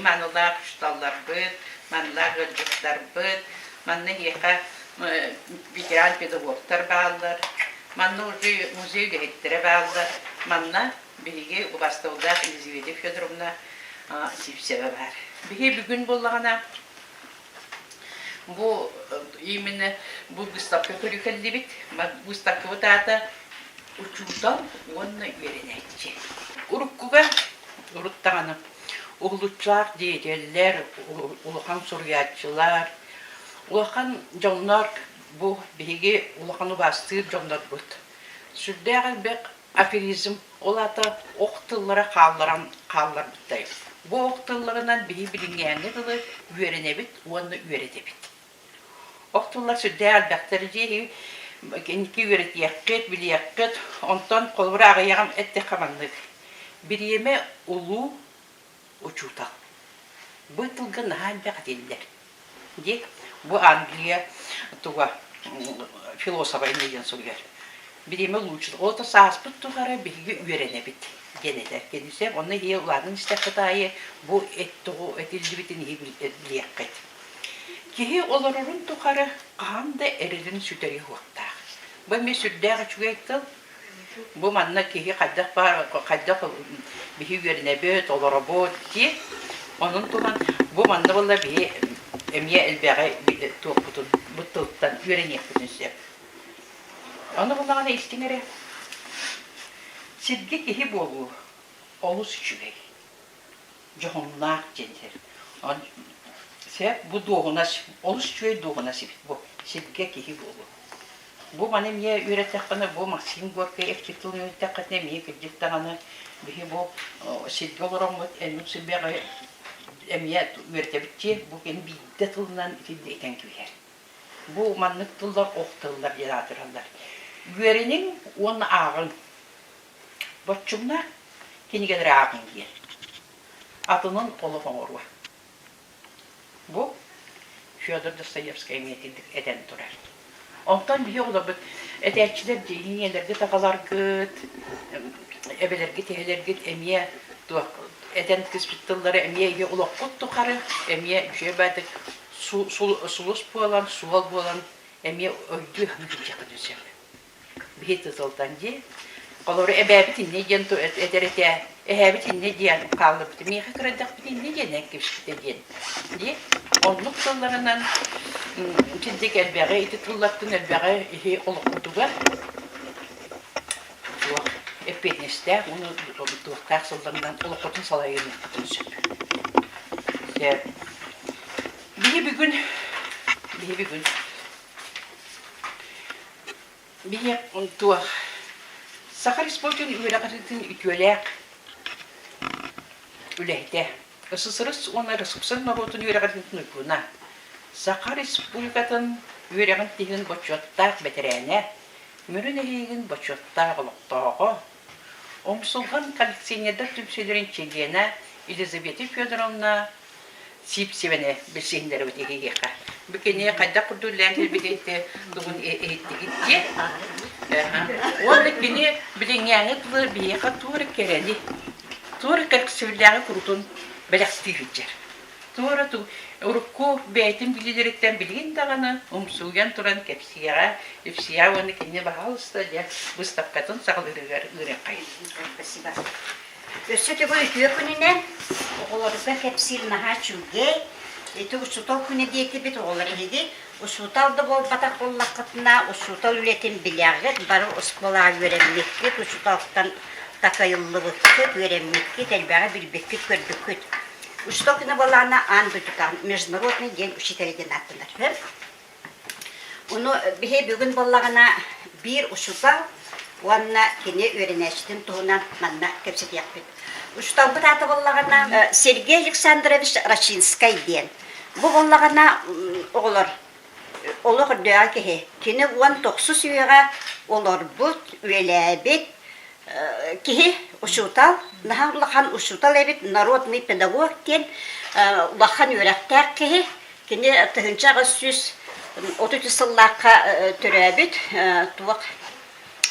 биһиги манылаах кушталларбыт, манлаах өлбүттарбыт, манны хиэхэ ветеран педагогтар бааллар, манны уже музей үлэхеттире бааллар, манна биһиги Убастылдаах Елизавета Федоровна Сипсева бар. Биһи бүгүн боллагана бу именно бу выставка көрүкелдибит, выставка таата учуутал онна үйренетчи. Уруккуга уруттаганы улуччаак деятеллер, улахан сурьячылар, улахан жоннор бу биһиги улахан убастыыр жоннор бут. Сүрдәгәл бек аферизм олата оқтыллары қаллар буттай. Бу оқтылларынан биһи билингәнне дылы үйренебит, онны үйретебит. Оқтыллар сүрдәгәл бәктәр жеһи кенки үйретияккет, билияккет, онтон колбура агыягам этте каманнык. Бириеме улу учута. Бу тылгын халбе кателлер. Дик бу Англия туга философа инеген сүргер. Бириеме лучше. Ота сааспыт тугара биһиги үйренебит. Генелер. Кенисем онны хие улардын истәкытайы бу эттугу этилдибитин билияккет. Кихи олорорун тухары қамда әрілін сүтері хуақтақ. Бұл мен сүрдәғі чүгейттіл, бұл манна кихи қайдақ бар, қайдақ біхи өрінәбет, олоробот де, оның туған бұл манна болла біхи әмия әлбәғі туық бұтын, бұттылықтан өрінек бұтын сеп. Оны болағана істеңері, сізге кихи болу, олыс чүгей, жоғыннақ жендер. Bu doğunas, olus çöy doğunas bu silge kihi bu. Bu bana miye üretekene bu Maxim Gorki efçitlini üretekene miye kıcıktanı bihi bu silge olarak en müsibere miye üretebitçi bu kendi biddetlından ifade eden köyler. Bu manlıktılar, oktıllar, yaratırlar. Ürenin onun ağın. Başçımlar kendi gelir ağın diye. Adının olufan orva. Bu Fyodor Dostoyevskiy metindik eden durar. Ondan bir yolda bu eterçiler diniyelerge takalar gıt, ebelerge tehelerge emiye eden kısmıttıları emiye ulak kut tukarı, emiye şebedik sulus boğalan, sual boğalan, emiye öydü hanıcıcak düzem. Bir tızıldan diye, kalori ebebitin ne diyen ederete, ebebitin ne diyen kalıp, miye kıradak bitin ne diyen ekipşikte diyen. Diye, onluk sallarından çizdik elbere, iti tullattın elbere, oluk kutuğa. Epetneste, onu tuğtak sallarından oluk kutun salayını kutun söp. Bir gün, tuğ, Sakarispol'un üyelakatın ütüelek, ülehde. Isısırız onları sıpsın narotun üyelakatın nükuna. Sakarispol'un üyelakatın boçottak beterene, mürünehigin boçottak oluqtağı, omsulgan koleksiyoneda tümselerin çeğene Елизавета Федоровна Сипсевene bilsinler öteki. Bükene kadar kurdular elbette doğun etti gitti. Onda kini bilingeni tılır bir yaka tuğra kereli. Tuğra koleksiyonları kurutun belastırıcı. Tuğra tu urukku beytin bilgilerekten bilgin dağını umsuyan turan kepsiya, ifsiya onu kini bahalsta ya bu stapkatın sağlırıgar ırıkayın. Спасибо. Өссөтө көйкө күнүнөн оголорга кепсил наха чүге эти усутал күнү дейти бит оголор эги усуталды бол батак боллакытына усутал үлетин билягы бары оскола көрөммекке усуталдан такайыллыбыкты көрөммекке телбага билбекке көрбүккүт усутал күнү болана андутан международный день учителей аттылар. Уну бихе бүгүн боллагана бир усутал Уанна кене öğreniştin туһунан манна кепсет яппыт. Уштал бутаты боллагана Сергей Александрович Рачинский ден. Бу боллагана оглор олор дөәкеһе. Кене 19 үйгә олор бут үләбет кеһе ушутал, нахалхан ушутал эбит народный педагог кен вахан үрәктәр кеһе. Кене тыгынча сүз 30 сыллакка төрәбит туак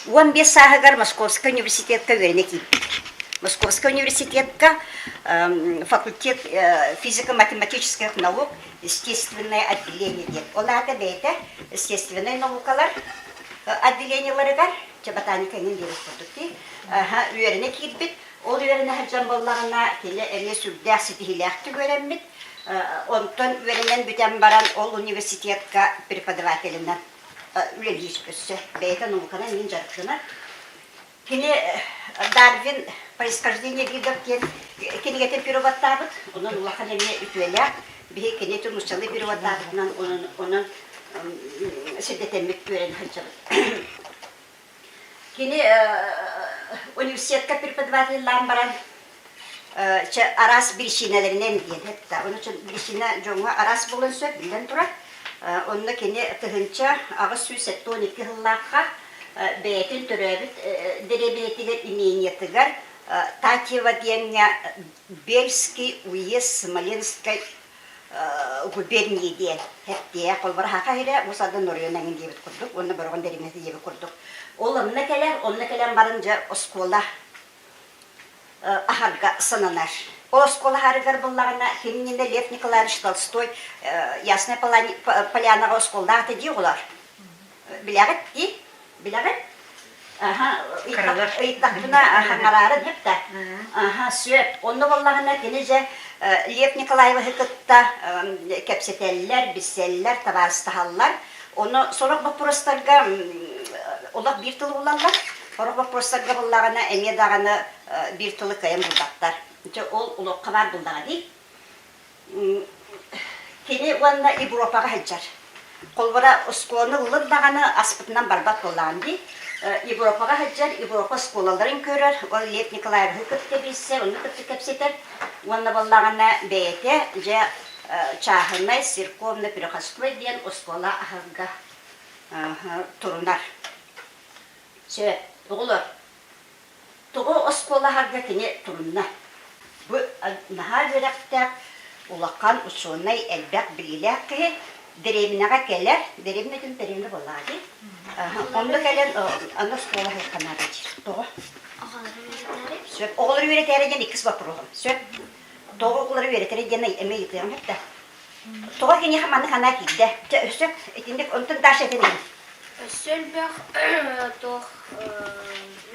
15 сағығар Московский университетке өріне кейіп. Московского университетка, факультет физико-математических наук, естественное отделение дед. Олата бейте, естественные наукалар отделенияларыгар, ботаника нендерес продукти, үйеріне кирбит, ол үйеріне хаджан боллағына келе әме сүрдәк сетихиләқті көреммит, онтон үйерінен бүтен баран ол университетка преподавателінен үлелейіс көсі, бейте наукана мен жарықтына. Кені Дарвин происхождение видов кенегетен переводтабыт, onun улахан әме ütüеләк, бейе кене тұрмышчалы переводтабытынан onun сәдетенмек көрен хаджабыт. Кені университетка преподавателларын баран арас біршинелерінен дейін. Оның үшін біршина жоңға арас болын сөп, білден тұра. Онына кені тұхынша ағыз сүйсетті 12 ғыллаққа бәйтін түрәбіт деребетігер именетігер Татьева дейінге Бельский уез Смоленской губернии дейін. Хәттея қолбар хақа хире, осады Нұрыйонаңын дейбіт құрдық, оны бұрғын дәреметі дейбіт құрдық. Ол онына кәлем барынша оскола ахарға сынанар. Ол оскола харығар болағына хемнені Лев Николаевич Толстой Ясная Полянаға осколда аты дей олар. Біләғыт дей? Біләғыт? Иттақпына қаңарарын хепті. Сөп. Оны болағына кенеже Лев Николаевы хықытта кәпсетелілер, біселілер, табарыстағалылар. Оны сорақ вопростарға олақ бір тылы болалар. Сорақ вопростарға болағына әме дағаны бір тылы кайын бұлдақтар. Ол ұлыққа бар бұлдаға дей. Кені оғанна Европаға хаджар. Қолбара ұсколаны ұлырдағаны аспытынан барбат болағын дей. Европаға хаджар, Европа сколаларын көрір. Ол Лев Николаев хүкітті бейсе, оны күтті кәпсетер. Оғанна болағына бәйте, жа чағынай, церковны перехостой ден ұскола ағырға тұрынар. Сөй, тұғылыр. Тұғы ұскола ағырға кене тұрынар. Бұл наға верақтақ ұлаққан ұшуынай әлбәк біліләк кеге деревінаға кәлер, деревінетін деревіні болады. Онды кәлен аны ұскола ағырқанады жер. Тұғы. Оғылыр өретәрі ден икіз бапырылым. Сөй, тұғы оғылыр өретәрі ден әме етірім әпті. Тұға кене қаманы қана кейді. Сөй, етіндік ұнтын даш әтінен. Сөлбәқ тоқ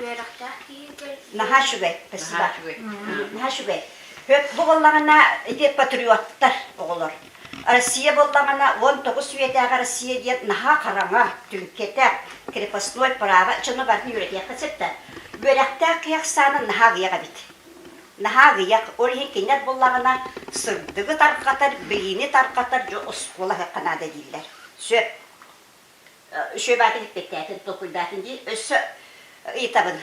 өрақтақ кейгіл. Наға шүгәй, спасибо. Наға шүгәй. Бұл олағына патриоттар оғылыр. Россия болағына 19 сүйетәға Россия дед наға қараңа, түнкетәк, крепостной право, чыны барын үйретек қысыпты. Өрақтақ қияқ саны наға қияға бит. Наға қияқ, орхен кенет болағына сырдығы тарқатар, бейіні тарқатар, жо ұскола қанады дейлер. Сөп. Шөй бәтін итпеттәтін, тоқылдатын дей, өсі етабын.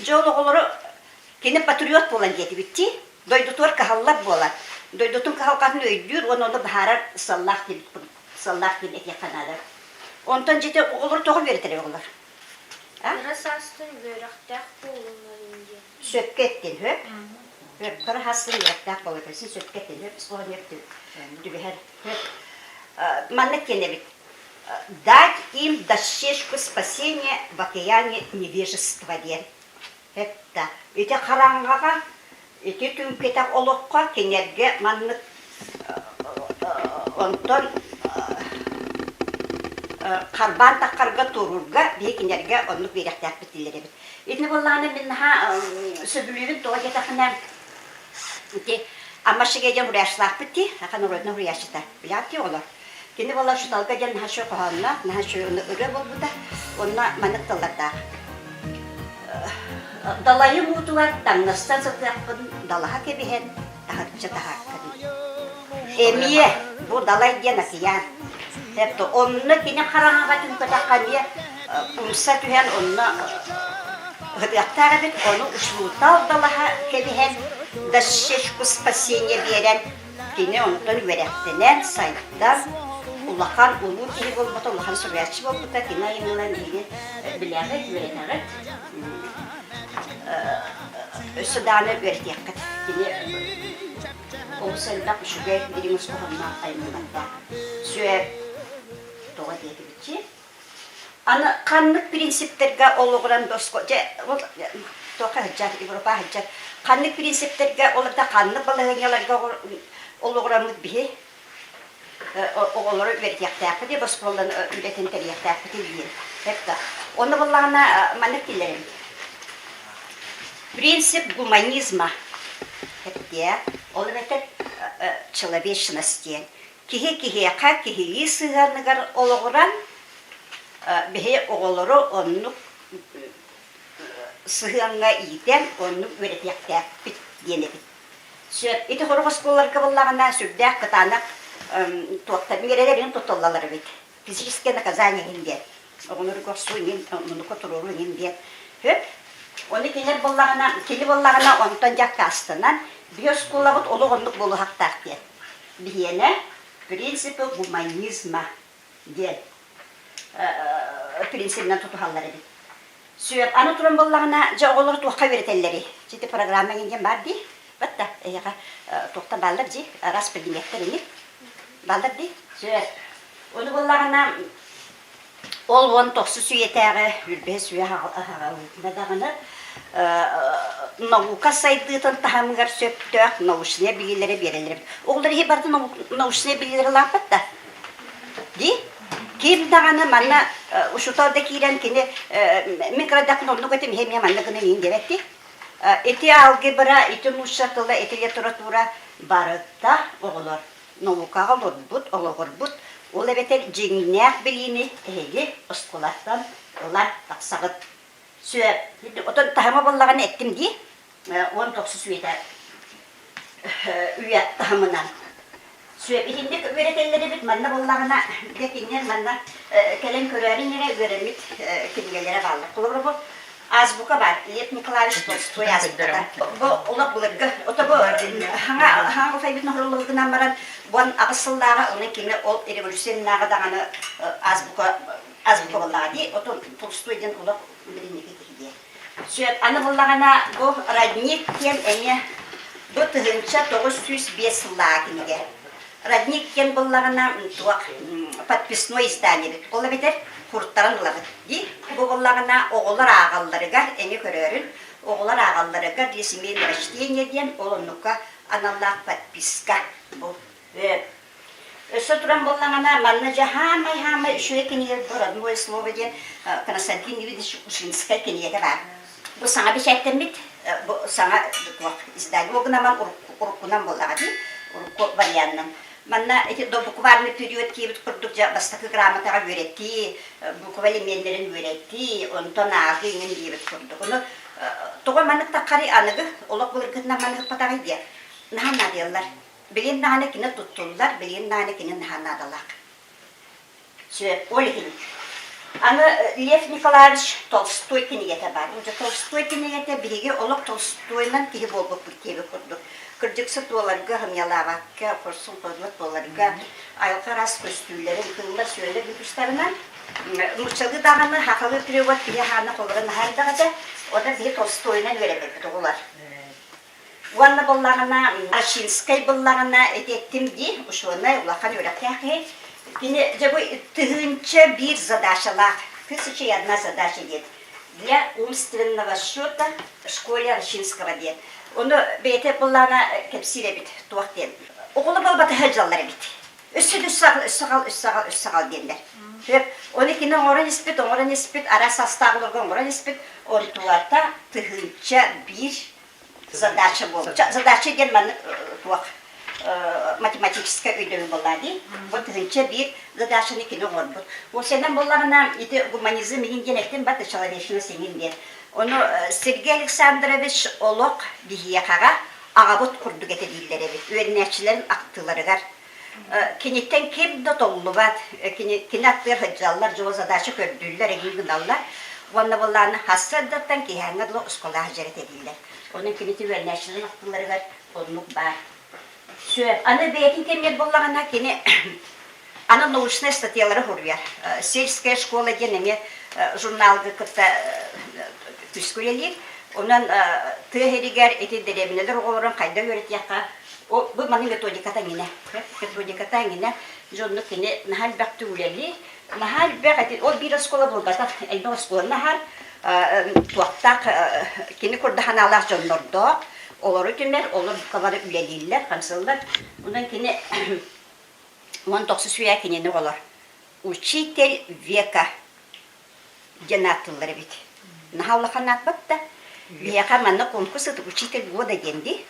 Жолы олары кені патриот болан деті бітті, дойдутуар қағаллар болар. Дойдутун қағалқатын өйдір, оны бағарар саллақ деп әке қанадар. Онтан жете олары тоғы беретірі олар. Қырас астын өрақтақ болуңарынде. Сөпкеттен, хөп? Қырас астын өрақтақ болуңарынде, сөпкеттен, хөп, соған өпті. Дүбігер, хөп. Маннық кені біт. Дать им дощечку спасения в океане невежества ден. Это. Эти харангаға, эти түнкетақ олыққа кенерге маннық онтон қарбан таққарға тұрырға бей кенерге онлық беректәк бітілері біт. Етіні болағына мен сөбілерін тоға кетақына амашыға ден ұряшылақ бітті, ақан ұрыдына ұряшыта. Біләтті олар. Кені болар шуталға ден наша қоғанына, наша үрі болбыда, онына манық таларда. Далайы мұтуар, таңнастан сатыяқпын, далаға кебіген, тағыртшы тағыртқын. Әмие, бұл далай ден ақиян. Тәпті, онына кені қараңаға түнкі таққан де, ұмса түген онына ғыдияқтағы бет, оны ұшылутал далаға кебіген, дашешку спасение берен, кені онтан өрәқтінен, сайттан, улахан улу кiri болбата, улахан сурячы болбата, кина емелан деген біләғі, өретағыт. Өсі даны өретеққыт. Кіне ол сәлдақ үшіге біріңіз қоғымна аймағында. Сөйіп тоға деті бітші. Аны қанлық принциптерге олығыран досқо. тоқа хаджар, Европа хаджар. Қанны принциптерге оларда қанны балығыняларға олығырамыз бе, оғылары өретияқтақы де, бос болдан өлетін тәрияқтақы дейін. Оны болағына манық келерім. Принцип гуманизма. Ол бәтір человечностен. Кихе-кихеқа, кихеги сығанығар олығыран, бе оғылары онны сығанға ийтен, онны өретияқтақы дейін. Сөп, ити хорғыс боларға болағына сүрдәк қытанық туақтарын керелерін тұтылалары бет. Физическое наказание еңдер. Оғыныр көрсу еңдер, мұнықы тұруру еңдер. Оны келер болағына, келі болағына онтан жаққа астынан биоскола бұд олы ғындық болу хақтақ дер. Бейені принципі гуманизма дер. Принципінен тұтуғалары бет. Сөп, аны тұрын болағына жағылыр туаққа веретелері. Жеті программа еңген бар дей. Бәтті, тоқтан балдар дей, распределектер еңер. Балдар дей. Сөп, оны болағына ол 19 сүйетәғі үрбе сүйе ағалығынадағыны наука сайдыйтын тағамығар сөптөк наушыне білгелері берелері. Оғылар ебарды наушыне білгелері лапытта. Дей? Кейбілдағаны манна ұшытауды кейрен кені микродақын олны көтім хемия маннығыны мен дебетті. Эти алгебра, эти мушатыла, эти литература барытта оғылар. Наукаға лорбут, олығырбут. Ол әбетер жеңінәк біліні әйі ұсқылаттан олар тақсағыт. Сөп, отын тағыма болағаны әттім дей, 19 сүйеті үйе тағымынан. Сөп, етіндік өретелері біт, манна болағына декенер, манна кәлен көрәрін ере өремет кемгелері бағылы. Құлығыр бұл азбука бар, Лев Николаевич Толстой азбука. Бұл олақ бұлырғы. Ота бұл хаңғы файбетін ғырылығынан баран бұн ағысылдағы оның кеме ол революционнағы дағаны азбука болаға дей. Ота Толстойден олақ өмірінеге кейде. Сөйт, аны болағына бұл Радник кен әне бұл тұғынша 905 лаға кемеге. Радник кен болағына подписной издание бет. Ол бетер құрттарын бұлағыд. Бұл болағына оғылар ағаларыға, әне көрерін, оғылар ағаларыға ресімейін рәштейін еден, олынуқа аналлақ подписка бұл. Өсі тұран болағына манна жа-хамай үшуе кенегер бұл родное слово ден Константин Ивидович Ушинскай кенеге бар. Бұл саңа бешәттен бет, бұл саңа издание. Оғынаман ұрыққынан болаға дей, ұрыққы варианнан. Манна эти до буквальный период кейбіт құрдық бастақы грамотаға өретті, буквали менлерін өретті, онтон ағы еңін кейбіт құрдық. Оны тоға манықта қари анығы, олық бұл үргітіна манығы патағы де. Нахан надылар. Білген нағаны кені тұттылар, білген нағаны кені нахан надылақ. Сөп, ол екен. Аны Лев Николаевич Толстой кенегеті бар. Толстой кенегеті біреге олық Толстойнан кейі болбық бір кейбі құрдық. Кырдыксыт оларға, хымялавакка, құрсын қозлық оларға, айылқарас көстүйлерін, қылылар сөйлер бүкістарынан, мұшылы дағаны, хақылы перевод бие ханы қолығын хардағады, ода бие Толстойынан өремеді олар. Уанна болағына, Ашинскай болағына әтеттім де, ұшуына ұлақан өрәқті ақы. Кені жабы тұғынча бір задашалақ, 1001 задача дед. Для умственного счета в школе Ашинского дед. Onu beyte bullana kepsiyle bit tuğakten. Okulu bol batı hacalları bit. Üssağal diyenler. Onu kine oran ispit, ara sastağılırgan oran ispit, onu tuğatta tıhınca bir задача bol. Задача den man tuğak математическая ödevi bolladı. Bu tıhınca bir задачаны kine oran bol. O senden bollarına iti humanizm ingenekten batı çalışını senin diye. Onu Sergey Alexandrovich Olok bihiyakağa ağabot kurduk ete dilleri bit. Öğrenicilerin aktıları var. Kenitten kim de tollu var. Kenatlar hıcallar, çoğu zadacı kördüller, egin gıdallar. Onu bunların hasredattan ki hangi de oskola hacaret ediller. Onun keneti öğrenicilerin aktıları var. Onu var. Söyle, anı beyetin kemiyet bollağına kene ana научные статьялары хурвер. Сельская школа денеме журналды кытта түскүрелер. Онан тыгеригер эти деребинелер оғыларын қайда өрет яққа. Бұл маны методиката гине. Методиката гине. Жонны кене нахал бәқті үлелі. Нахал бәқ әтет. Ол бір школа болбата. Әлбә школа нахал. туактак кини курдаханалар жоннордо олору түмер олор кабары үлелилер камсылдар унан кини 19 сүйә кинени олор учитель века денаттылар бит нахаллаханат батта века манна конкурс учитель года денди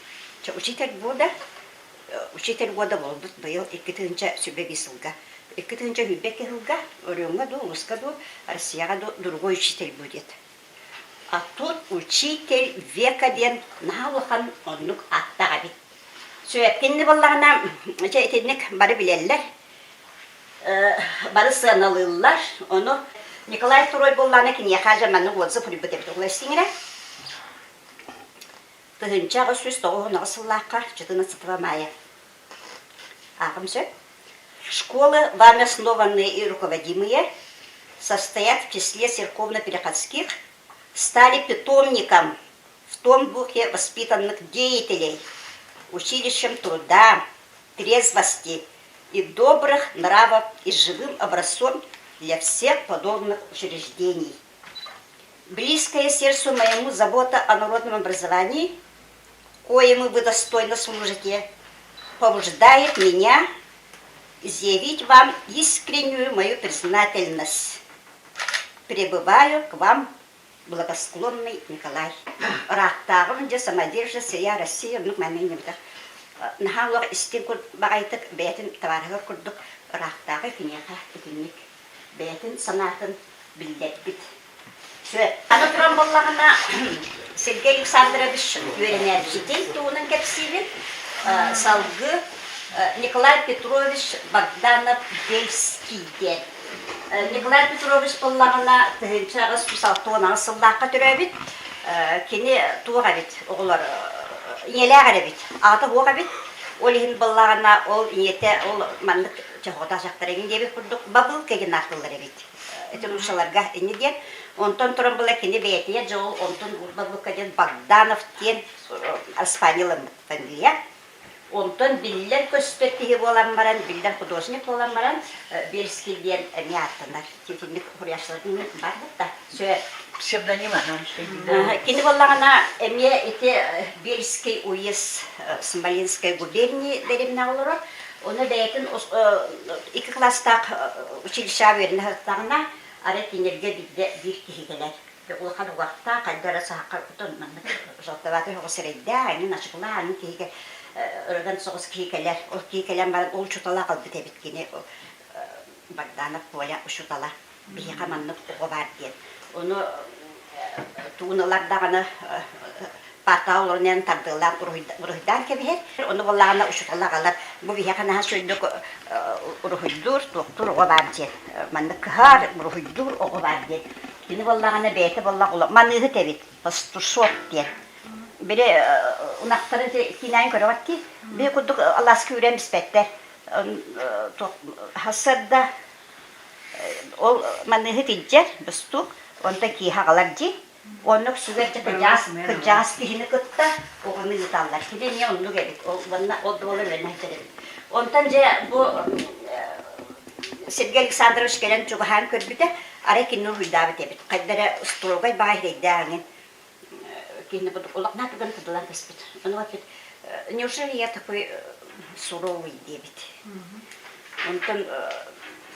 учитель года болду быйыл 2-нче сүбеги сылга 2-нче хүбеке хылга орёнга ду луска ду Россияга ду другой учитель будет. А тут учитель века ден нахаллахан оннук аттага бит. Сөйткенни боллагына жетенник бары билеллер. Бары сыналылар. Оны Николай II болланы кине хажаманы отзы прибыт деп ойлайсыңра. Тыгынча сөз тоғына сыллакка 14 мая. Агымсы. Школы, вами основанные и руководимые, состоят в числе церковно-приходских, стали питомником в том духе воспитанных деятелей, училищем труда, трезвости и добрых нравов и живым образцом для всех подобных учреждений. Близкая сердцу моему забота о народном образовании, коему вы достойно служите, побуждает меня изъявить вам искреннюю мою признательность. Пребываю к вам, благосклонный Николай. Рахтагым де самодержа сия Россия, ну маннен да. Нахаллар истинкур багайтык бетин таваргар курдук рахтагы кинеха этинник. Бетин санатын билдетбит. Шö, аны туран боллагына Сергей Александрович үйренер житей туунун кепсибин салгы Николай Петрович Богданов-Бельский дед. Николай Петрович боллагына тыгынчагы сусалтуына сыллакка төрөбүт. Кини туга бит, оглар иелегере бит. Аты буга бит. Ол ин боллагына ол иете ол мандык жогота жактарыгын дебит курдук. Бабыл кеген артылары бит. Этим ушаларга инеден онтон туран була кини бетие жол онтон бабыл кеген Богданов тен испанилым фамилия. Онтон биллер көспеттиги болан баран, биллер художник болан баран, Бельскийден мияттанар. Тетинник хуряшларын бар бутта. Сө Псевдоним анан кини боллагына эме эте Бельский уезд Смоленской губернии деремне олорор. Оны бәйтін 2 класстақ училища веріне тағына ары кенерге бир кихигелер. Улхан уақытта қайдара саққа ұтын жалтаваты жоғысырайды, айнын ашықла, айнын кихиге ұрыдан соғыс кихигелер. Ол кихигелер барын ол чутала қалды дебіткені Богданов Поля ұшутала. Бейі қаманнық ұғы бар ден. Оны туғыналардағыны парта олорнен тардылар урухидан кебихер. Оны боллагына ұшутала қалар. Бұл бейі қанаға сөйдік урухидур, доктор ұғы бар ден. Манны кығар урухидур ұғы бар ден. Кені боллагына бәйті боллақ ұлы. Манығы тәбет, пастушот ден. Бері ұнақтарын кинайын көрі ватки. Бей күрдік Алласки үйреміз бәттер. Хасырда ол манығы тейджер, бұстық. Онта ки хағалар ди. Оннық сүгерді кыржағыз кихіні күтті. Оғыны ұталар. Кені не оннық әбет. Ол долы өрін әйтереді. Онтан же бұл Сергей Александрович келен чуғахан көрбіді. Ара кені ұйдабы дебет. Қайдары ұстылуғай бағайрайды аңын. Кені бұдық олақна түгін тұдылан кеспет. Оны ватпет. Неужели я такой суровый дебет? Онтан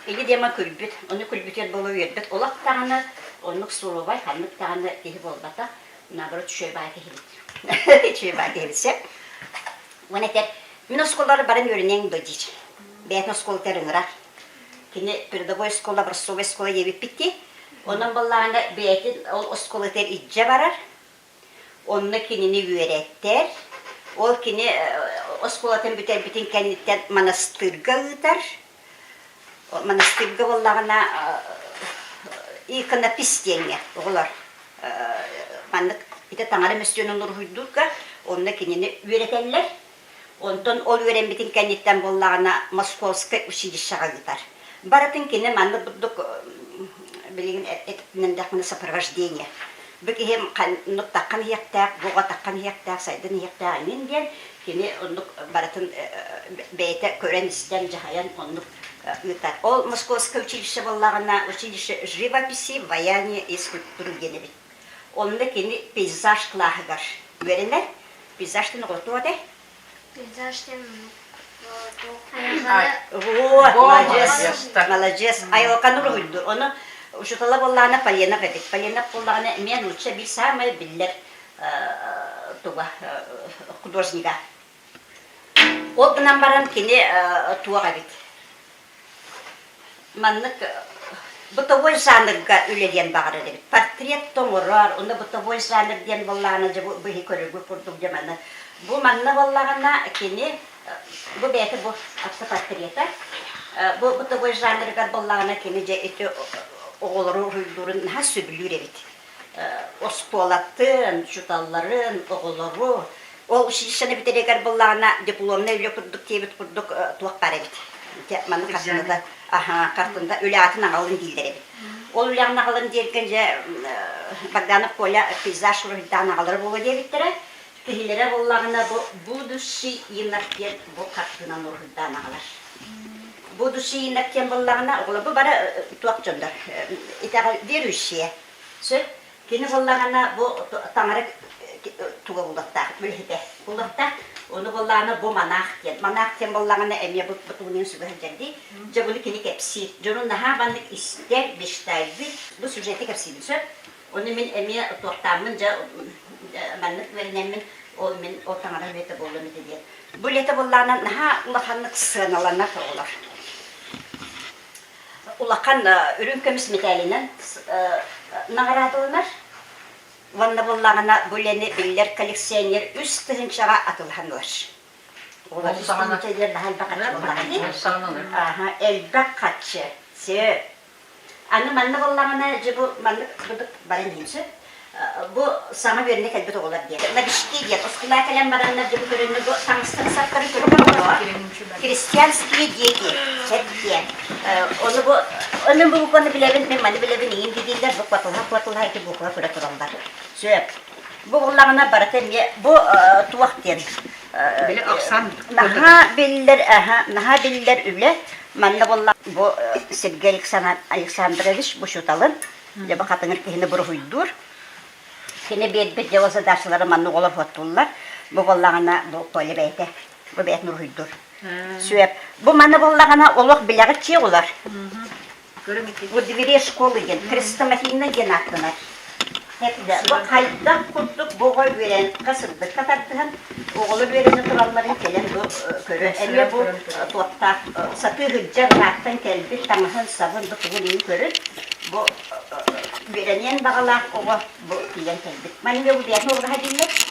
Или дема күлбіт, оны күлбітер болу өрбіт. Олақ тағаны, онық суровай, қанық тағаны кейі болбата, наоборот, шөйбай кейбіт. Шөйбай кейбітсе. Оны әтер, мен осколары барын өрінен дөдейді. Бәйтін осколтер ұңырақ. Кені передовой скола, образцовой скола ебіп бітті. Оның болағында бәйтін ол осколтер иджа барар. Оны кенені өреттер. Ол кені осколтен бүтер бітін кәнеттен манастырға ұтар. Монастырьга боллагына иконописание олар. Маннык ите таңары мөстөнүн ургуйдурга, онна кинени үйрөтеллер. Онтон ол үйренбитин кенеттен боллагына Московское училищега гитар. Баратын кине манны будук билген этнендакны сопровождение. Бекем канык таккан яктак, бога таккан яктак, сайдын яктак инен кине оннук баратын бейте көрен истен жахаян оннук Ол Московское училище боллагына училище живописи, ваяния и скульптуры генебит. Onunla kendi peyzaj kılahıgar. Verenler, peyzajdan oğlutu de. Пейзажтен Ай. Вот, Молодец. молодец. Ayolkan ruhuydu. Onu şu talab Allah'ına palyana verdik. Palyana Allah'ına emeyen uçsa bir sağmaya biller tuğa художника. O bundan baran kini tuğa gabit. Manlık bıtavoy janrga ülediyen bağırı dedik. Portret toğurar, onda bıtavoy janr diyen Allah'ına bu hikörügü kurduk zamanı. Bu manna Allah'ına kini bu belki bu atlı portrete. Bu bıtavoy janrga Allah'ına kini eti oğulları uydurun ha sübülür evet. Ospolatın, şutalların, oğulları. O işini bitireger Allah'ına diplomunu öyle kurduk, tebit kurduk, tuğaklar evet. Manna kartında, kartında öyle atına alın değiller evet. Ol uyanına alın derkence Bagdanı kola peyzaj ruhidana alır bu devitlere. Kihilere Allah'ına bu düşü yinakken bu kartına ruhidana alır. Bu düşü yinakken Allah'ına oğlu bu bana tuğak cöndür. İtağı bir üşüye. Söyle. Kini Allah'ına bu tanrı tuğa ulakta, mülhide ulakta, onu Allah'ına bu manahken Allah'ına emiye bu tuğunun sübühü geldi. Cebulu kini kepsi, canın daha banlık ister beştaydı, bu süjeti kepsiydi söz. Onu min emiye tuğaktamınca, manlık verinemin, o tanrı lete bolunu dedi. Bu lete Allah'ına daha ulakhanlık sığınalanlar olur. Ulakhan ürün kömüs metalinin nağaradı onlar. Vanna Allah'ına böyleni biller koleksiyoner üst tığınçağa atılhanlar. Onlar üst tığınçalar daha elbak kaçı. Anı manna Allah'ına bu manlık bulduk barın deyimsi. Bu sana verine kalbet oğlar diye. Nabişki diye. Oskula kalem baranlar bu körünü bu tanıştığın sakları körü var. Hristiyanski diye ki. Hep diye. Onun bu konu bilevin, mani bilevin iyi dediler. Bu patılha ki bu kadar köre turanlar. Söyle. Bu Allah'ına baratın diye. Bu tuğak diye. Böyle aksan. Naha biller üle. Manna Allah bu Sergey Aleksandrovich bu şutalın. Ya bak hatınır ki hine buruhuydur. Hine bir cevazı dersleri manna ola fotullar. Bu Allah'ına bu koyle beyte. Bu beyt nurhuydur. Söyle. Bu manna Allah'ına olak bilağı çiğ olar. Bu diviri şkolu gen. Kristomafina gen attılar. Hep de bu kayda kurduk boğay veren kasırdı katardıhan oğlu vereni turanların gelen bu körü. Emme bu tuatta satı hıccar rahattan kelbi tamahın sabın tuğulini körü. Bu vereniyen bağlar oğa bu diyen kelbi. Mani ve bu diyen orada hadillet.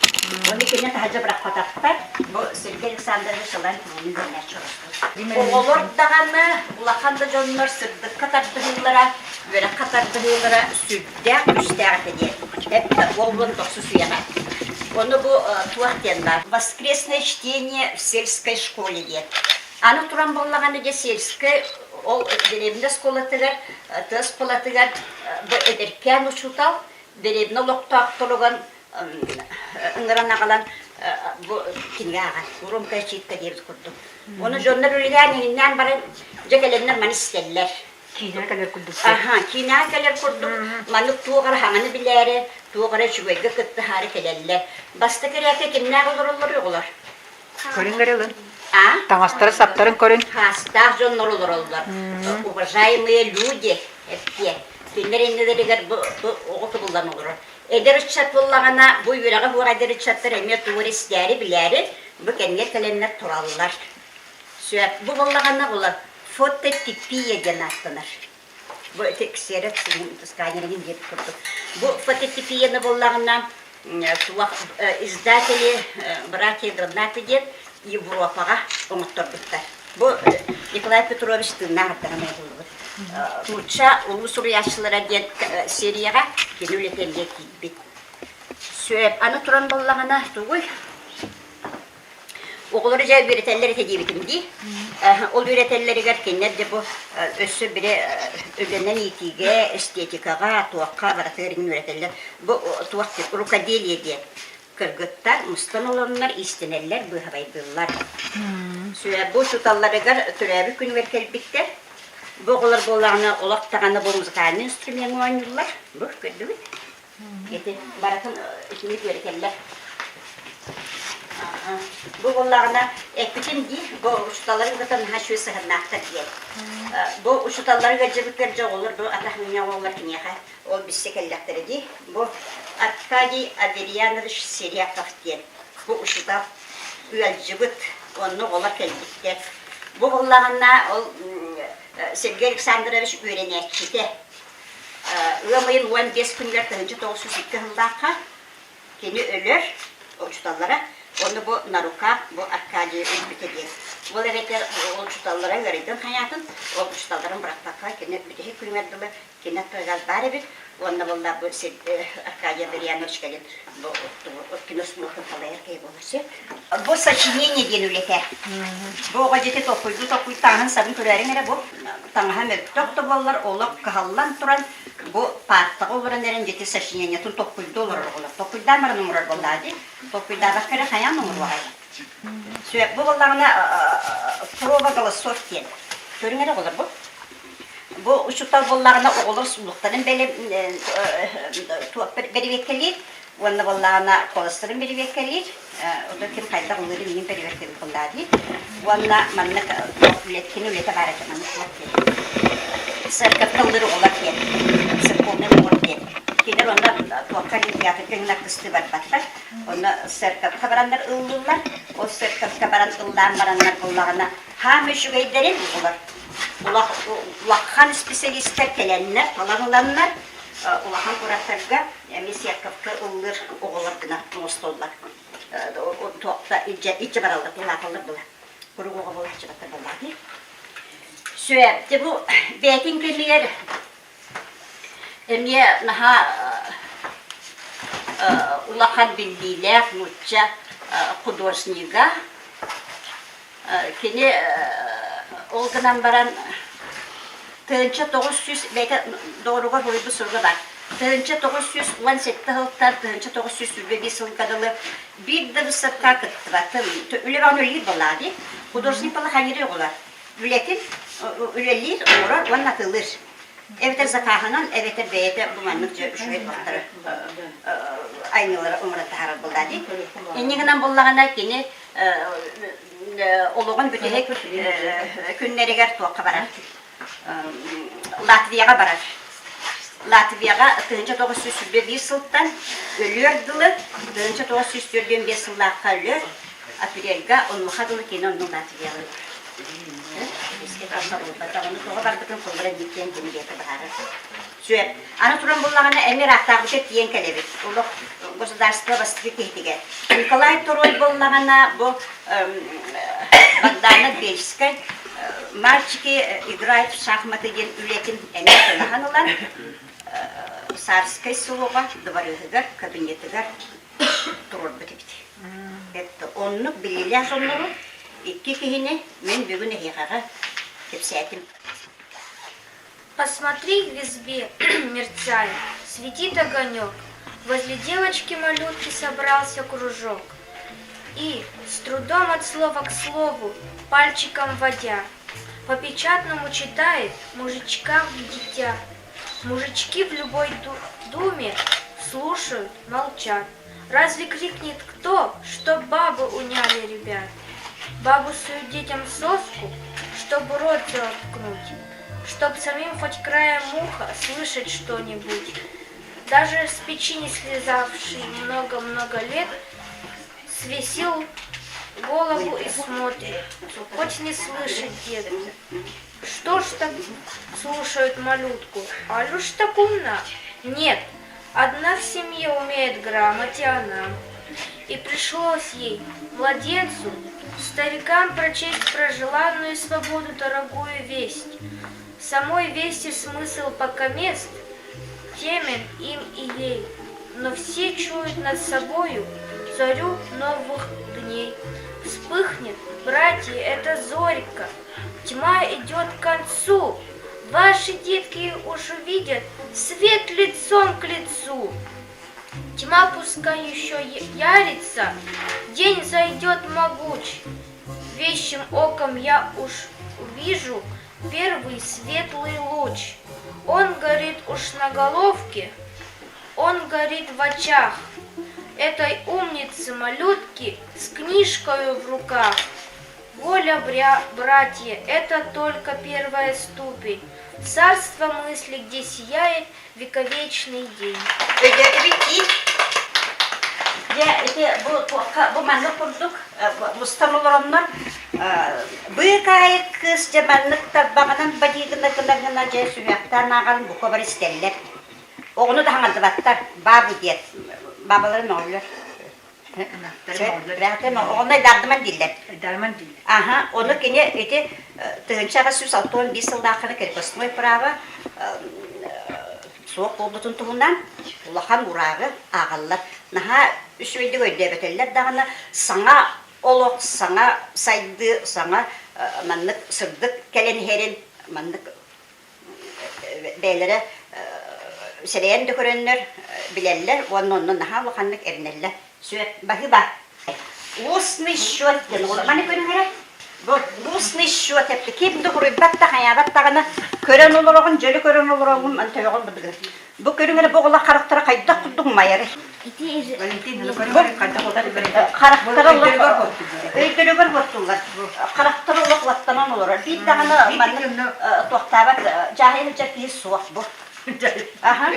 Onu kene tahaca bırak pataklar. Bu Sergey Aleksandrovich olan tuğulini döner çorustur. Oğulur dağını ulakanda canlar sırdık katardığılara böyle katardığılara sürdük üstler diye. Hep oğlun doksu suyana. Onu bu tuğak diyenler. Воскресное чтение в сельской школе diye. Anı turan bollağını diye sельской o verevinde skolatıgar, tığız skolatıgar bu ederken uçutal verevine loktağıktoluğun ıngırana kalan bu kinga ağa, urumka çiğitka diye kurduk. Onu jonlar ülüden barın cekelenler mani isterler. Kina kadar kurduk. Kina kadar kurduk. Manuk tuğar hangını bileri, tuğara çüvege kıttı hari kelerler. Basta kereke kimler olur yoklar. Körün garalın. Tangastarı saptarın körün. Hasta jonlar olur. Уважаемые люди, hep kimler indiler bu oğutu buldan olur. Eder çatıllarına bu yüreğe bu eder çatır emiyor turistleri bileri bu kendi kelenler turallar. Bu bollağına olur. Fototipiye genattılar. Bu tekstleri skanerin diye kurduk. Bu fototipiyenin bollağına izdатели братья Гранаты diye Европa'ya umutturduklar. Bu Nikolay Petrovich Tırnağı'ndan buldu. Turça ulusal yaşlılara diye seriye kenületem yetibit. Söyle anı turan bollağına tuğuy. Oğulları cevap üretenleri tedibitim değil. Ol üretenleri gerkenler de bu össü biri ödenen itiğe, estetikaya, tuğakka varatlarının üretenler. Bu tuğak değil, rukadeliye diye. Kırgıtlar, mustan olanlar istenerler, bu havaydırlar. Bu şutalları türevi gün verkel bitti. Bu oğullar bollağına olak tağına bu müzikalini instrümanı oynarlar. Bu gördü mü? Eti baratın içini görükeller. Bu onlarına ekbitin değil, bu ustaların gıtan haşvı sıhırnakta diye. Bu ustaları gıcırlıklarca olur, bu atahminya olur ki niye o biz sekellekleri değil. Bu Arkadi Averyanovich Seryakov diye. Bu usta üyelcibit, onu ola kellikte. Bu onlarına Sergey Alexandrovich öğrenekçide. Ömrün 15 günler tığınca 902 yıldaqa keni ölür o ustalara. Onu bu Naruka, bu Arkadi Özbek'e diye. Bu evetler o ustalara verildim hayatın. O ustaların bırakmakla keni bütühe kıymetli, keni tığaz bari bir. Onda valla bu Arkadi Averyanovich gelin. Bu kinosmukun falayar kayıp olursa. Bu saçiniye diyen ülete. Bu gacete topuydu tağın sabın türerin bu. Tağın öptök toballar olup kahallan turan. Bu partta olan yerin jeti saçiniye tun topuydu olur oğlum. Topuydan mı numara bolladı? Topuydan bakara hayan numara var. Sürekli bu bollarına prova galasort diyen. Görünür olur bu. Bu uçuktal bollarına oğulur sulukların beri vekkelir. Onda bollarına kolostların beri vekkelir. O da kim kayda onları benim beri vekkelir bolladı. Onda manna ületkini ülete baratı manna kulak Serkattalları olak yer. Serkolları olak yer. Kiler onda tuvakkali yatırken nakıstı var batlar. Onda serkat kabaranlar ıllırlar. O serkat kabaran ıllan baranlar kullarına hamişu geyderin olur. Ulakhan spesyalistler kelenler, falan olanlar, ulakhan kuratlarga, Mesyakavka ıldır oğulardına nostollar. O tuakta içe barallar, ulakhanlar bular. Kuru oğular içe batır bular. Sürekli bu bekin keliler, emniye naha ulakhan bildiler, mutça hudosniga, kini olganan baran tığınca 900, belki doğruga boyu bu soruga var. Tığınca 917 hıltar, tığınca 921 yıl kadalı bir de bu sapka kıttı var. Öyle ben öyle buladı. Hudosni pala hayırı olar. Ületin, ülelir, orar, onun atılır. Evet zakahanan, evet beyde bu manlıkça şöyle baktarı. Aynıları umurata harar buladı. İnniğinden bulağına yine oluğun bütüne günleriger tuğqa barar. Latviyaga barar. Latviyaga tığınca 901 yıldan ölürdüler. Tığınca 925 yıllığa ölür. Apirelga onun hadılı kene onun Latviyaga ölür. Eski kalma oldu. Onu tuğa bardıkın kullara gittiğin gibi getir baharı. Süep. Ana turan bulağına emir aktardık et diyen kelebek. Olu государство воспитывает. Николай II bulağına bu Богдана Бельская. Мальчики играют в шахматы ден ületin emir kılahanılar. Sarskay suluğa, duvarıgıgar, kabinetigar durur bitibdi. Onu bilirler onları. İki kihine men bugün ehiğağa kepsetim. Посмотри, в избе мерцает, светит огонек. Возле девочки-малютки собрался кружок. И, с трудом от слова к слову, пальчиком водя, по печатному читает мужичкам дитя. Мужички в любой думе слушают, молчат. Разве крикнет кто, чтоб бабы уняли ребят? Бабу суют детям соску, чтобы рот заткнуть, чтоб самим хоть краем уха слышать что-нибудь. Даже с печи не слезавший много-много лет свесил голову и смотрит, хоть не слышит дед. Что ж так слушают малютку? Алюш так умна? Нет, одна в семье умеет грамоте она. И пришлось ей, младенцу, старикам прочесть про желанную свободу дорогую весть. Самой вести смысл пока мест темен им и ей, но все чуют над собою зарю новых дней. Вспыхнет, братья, это зорька, тьма идет к концу, ваши детки уж увидят свет лицом к лицу. Тьма пускай еще ярится, день зайдет могуч, вещим оком я уж увижу первый светлый луч. Он горит уж на головке, он горит в очах этой умницы малютки с книжкой в руках. Воля, братья, это только первая ступень. Царство мысли, где сияет вековечный день. Bu manlık kurduk, Mustafalarımlar bıyık kız cemallık tabbağının badiyğine gına cesüyaktan ağalım bu kadar isterler. Onu da hangi dıvatlar, babu diyet, babaların oğullar. Onu dardıman diller. Darman değil. Aha, onu kine eti tığınçağa süs altın bir yıl dağını kerpasmay prava soğuk olduğun tuğundan ulahan urağı ağallar. Naha üsveydi ödebeteller dağını sana oluk, sana saydı, sana manlık sırdık, kelen herin manlık beylere sereyen dökürenler bilerler, onun naha ulahanlık erinirler. Süet bahi bak. Usni şuat den ola. Mani görün hele. Bu usni şuat hepti. Kim de kuruybat da hayabat dağına kören olurağın, jölü kören olurağın antayağın budur. Bu görün hele bu ola karaktere kayda kurdun mayarı. Karaktere oluk. Öydürü bir kurtullar. Karaktere oluk vattanan olur. Bir dağına manlık tohtabat cahilce bir soğuk bu. Aha.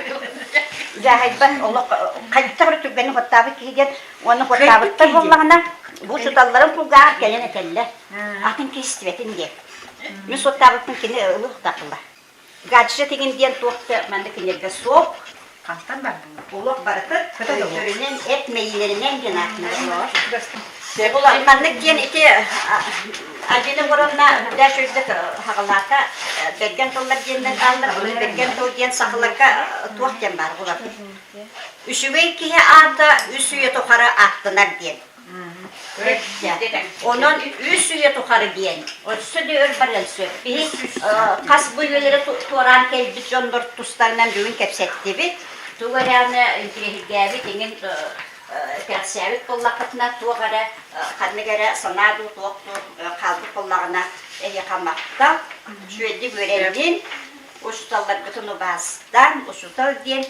Jahit ben oluk kayda türbenin hottabat kigen onu hottabatlar bollağına bu şutalların pulgar gelen eteller. Atın kestivetin diye. Mis hottabatın kine ılık takılla. Gacıca tegen diyen tohta mende kinerge soğuk. Kantan ben bunu. Oluk baratır. Öydürünün et meyilerinden genakları var. Ulan manlık diyen iti acının korunna da şöyle hağılata bergen tollar diyenden alır. Bergen tol diyen sakılarga tuğak diyen var. Üşüvey kihe ağda üsüye tukarı attılar diyen. Onun üsüye tukarı diyen. O sütü örbarel süt. Bir kas buyuları tuğran kelbi jondur tuslarından düğün kepsetti bir. Tuğarağını girehilgâbi dengin Persevit bollaqatna tuğara qannigara sanadu tuqtu qalbi bollağına yakamaqta şöyle görelim uçtallar bütün bastan uçtal diyen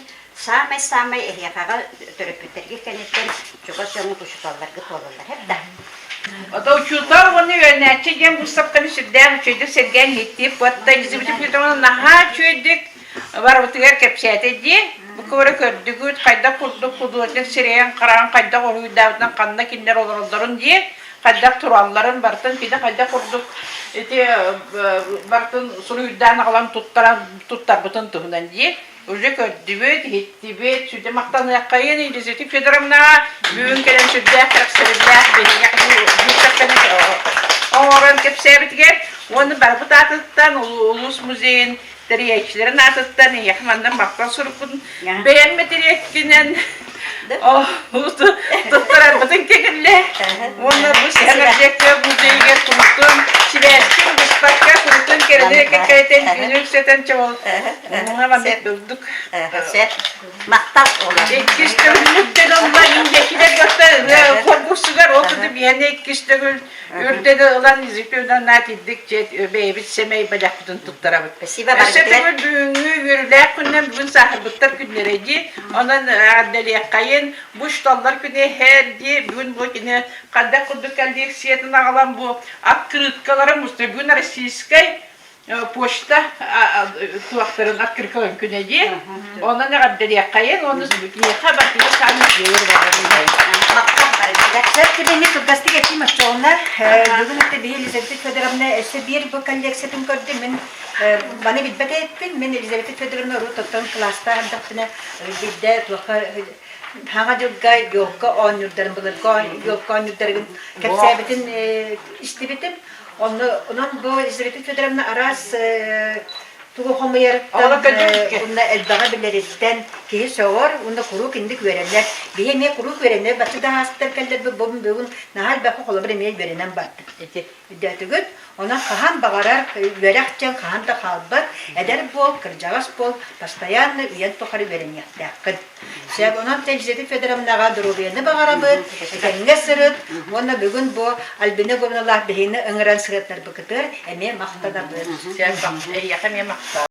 samay yakaga törüpüterge kenetten çok şomu uçtallar gitollar hep de. O da uçuldar onu yönetçi gen bu sapkanı şiddet çöydü sergen gitti. Hatta izibiti pitamın naha çöydük. Var otugar kepsiyete diye. Bu kıvırı kördüğü kayda kurduk kuduatın sireyen karan kayda koruyu davdan kanına kinler olurların diye. Kayda turalların bartın pide kayda kurduk. Bartın suruydan alan tuttar bütün tuhundan diye. Уже kördüğü hittibet süde maktanı yakayın İngilizceti federamına büyün gelen süde karakterler beni oran kepsiyetge onu barbut atıttan ulus müzeyin teriyekçilerin atıttan yakmandan baktan surukun beğenmedi yetkinen tutturar bütün kekille onu bu sehercekle müzeye kurutun çileşkin bıspakka kurutun kerede kekayeten günlük seten çoğul ona bandık bulduk Maktal olur. İkiştörlük denonla incekiler göster korkusugar oturdu bir yana ikiştörlük ürtede olan iziklerden natiddik beyabit semey bacaklıdın tuttarabıt. Eşetimi büyüğünü yürürler künden bugün sahibitler günlereci onun ardeliye kayın bu ştallar günü her diye bugün bu yine kadda kurduk elde siyetini ağalan bu akkırıtkalara musta bugün arasiyskay poşta tuakların akkırıkların güneci onun ardeliye kayın onun zübükliye kabartıyla kalmış diyor. Maktal var. Zaten beni kırgastı geçeyim onlar. Bugün işte bir Elizabeth Federam'da ise bir bu kalleksiyetim gördüm. Ben bana bitbet ettim. Ben Elizabeth Federam'da rutattan klasta hem de bir de tuakar hangi juga yokka on yurtların bulur yokka on yurtların kapsayetin işte bitim. Onun bu Elizabeth Federam'da aras tuğu homayarıktan onda elbağa biliritten ki soğur onda kuru kindik verenler biheme kuru verenler batı da hastır keller bu bugün nahal bakı kolabır emel verenen battı dedi güt ona kahan bağarar verakçan kahan da kalbar eder bol kırcağız bol pastayanlı üyen tokarı veren yaptı sebep onun Elizabeth Federam'da durubiyeni bağarabı kenge sırıt ona bugün bu albine gobnallah behine ıngıran sırıtlar bıkıtır eme maktada bır Yakam yamak